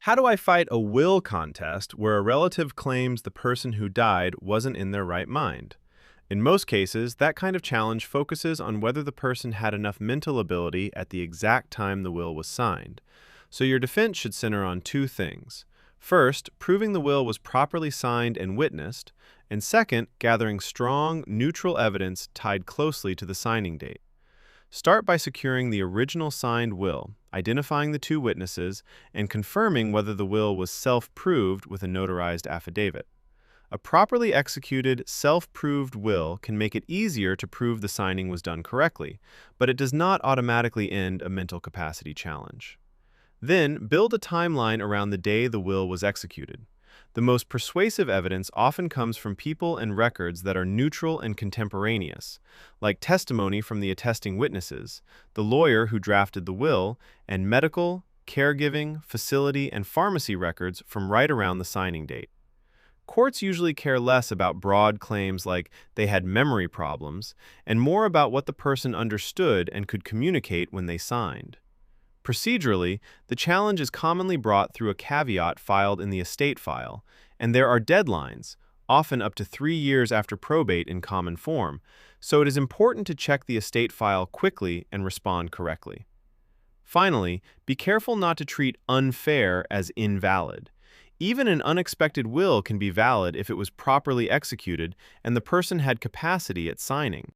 How do I fight a will contest where a relative claims the person who died wasn't in their right mind? In most cases, that kind of challenge focuses on whether the person had enough mental ability at the exact time the will was signed. So your defense should center on two things. First, proving the will was properly signed and witnessed, and second, gathering strong, neutral evidence tied closely to the signing date. Start by securing the original signed will, identifying the two witnesses, and confirming whether the will was self-proved with a notarized affidavit. A properly executed, self-proved will can make it easier to prove the signing was done correctly, but it does not automatically end a mental capacity challenge. Then, build a timeline around the day the will was executed. The most persuasive evidence often comes from people and records that are neutral and contemporaneous, like testimony from the attesting witnesses, the lawyer who drafted the will, and medical, caregiving, facility, and pharmacy records from right around the signing date. Courts usually care less about broad claims like they had memory problems, and more about what the person understood and could communicate when they signed. Procedurally, the challenge is commonly brought through a caveat filed in the estate file, and there are deadlines, often up to 3 years after probate in common form, so it is important to check the estate file quickly and respond correctly. Finally, be careful not to treat unfair as invalid. Even an unexpected will can be valid if it was properly executed and the person had capacity at signing.